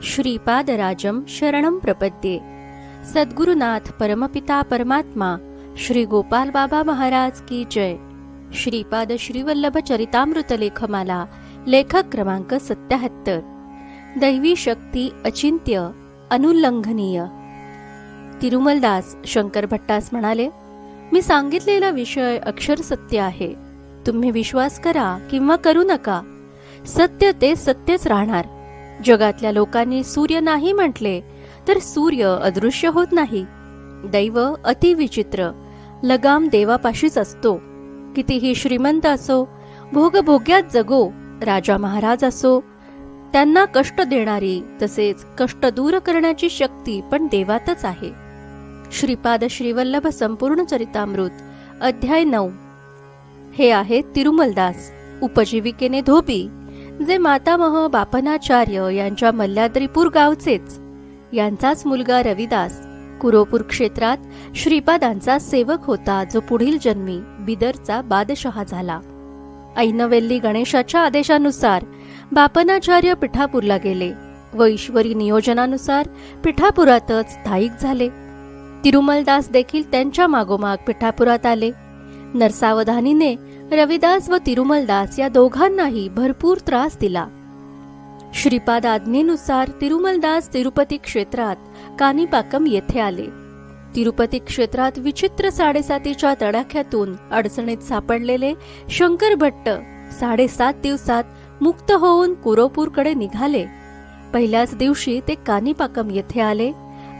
श्रीपादराजं शरणं प्रपद्ये। सद्गुरुनाथ परमपिता परमात्मा श्री गोपाल बाबा महाराज की जय। श्रीपाद श्रीवल्लभ चरितामृत लेखमाला लेखक क्रमांक 77। दैवी शक्ती अचिंत्य अनुल्लंघनीय। तिरुमलदास शंकर भट्टास म्हणाले, मी सांगितलेला विषय अक्षर सत्य आहे. तुम्ही विश्वास करा किंवा करू नका, सत्य ते सत्यच राहणार. जगातल्या लोकांनी सूर्य नाही म्हटले तर सूर्य अदृश्य होत नाही. दैव अति विचित्र, लगाम देवापाशीच असतो. कितीही श्रीमंत असो, भोगभोग्यात जगो, राजा महाराज असो, त्यांना कष्ट देणारी तसेच कष्ट दूर करण्याची शक्ती पण देवातच आहे. श्रीपाद श्रीवल्लभ संपूर्ण चरितामृत अध्याय 9. हे आहे तिरुमलदास, उपजीविकेने धोबी, जे मातामह बापनाचार्य यांच्या मल्ल्याद्रीपूर गावचेच. यांचाच मुलगा रविदास कुरोपूर क्षेत्रात श्रीपादांचा सेवक होता, जो पुढील जन्मी बिदरचा बादशहा झाला. ऐनवेल्ली गणेशाच्या आदेशानुसार बापनाचार्य पिठापूरला गेले व ईश्वरी नियोजनानुसार पिठापुरातच स्थायिक झाले. तिरुमलदास देखील त्यांच्या मागोमाग पिठापुरात आले. नरसावधानीने रविदास व तिरुमलदास या दोघांनाही भरपूर त्रास दिला. श्रीपाद आज्ञेनुसार तिरुमलदास तिरुपती क्षेत्रात कानिपाकम येथे आले. तिरुपती क्षेत्रात विचित्र 7.5च्या तडाख्यातून अडचणीत सापडलेले शंकर भट्ट 7.5 दिवसात मुक्त होऊन कुरोपूरकडे निघाले. पहिल्याच दिवशी ते कानिपाकम येथे आले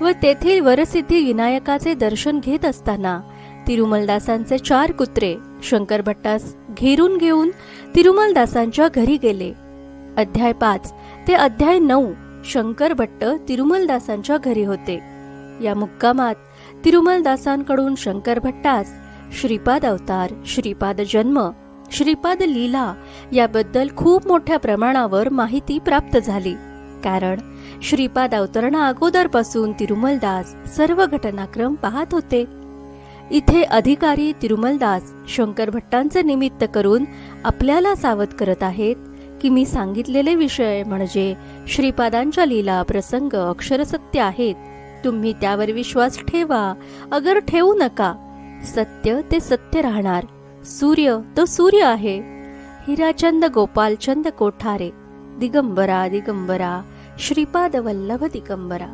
व तेथील वरसिद्धी विनायकाचे दर्शन घेत असताना तिरुमलदासांचे 4 कुत्रे शंकर भट्टास घेरून घेऊन तिरुमलदासांच्या घरी गेले. अध्याय 5 ते अध्याय 9 शंकर भट्ट तिरुमलदासांच्या घरी होते. या मुक्कामात तिरुमलदासांकडून शंकर भट्टास श्रीपाद अवतार, श्रीपाद जन्म, श्रीपाद लीला याबद्दल खूप मोठ्या प्रमाणावर माहिती प्राप्त झाली. कारण श्रीपाद अवतरणा अगोदरपासून तिरुमलदास सर्व घटनाक्रम पाहत होते. इथे अधिकारी तिरुमलदास शंकर भट्टांचे निमित्त करून आपल्याला सावध करत आहेत की मी सांगितलेले विषय म्हणजे श्रीपादांच्या लीला प्रसंग अक्षरसत्य आहेत. तुम्ही त्यावर विश्वास ठेवा अगर ठेवू नका. सत्य ते सत्य राहणार. सूर्य तो सूर्य आहे. हिराचंद गोपालचंद कोठारे. दिगंबरा दिगंबरा श्रीपाद वल्लभ दिगंबरा.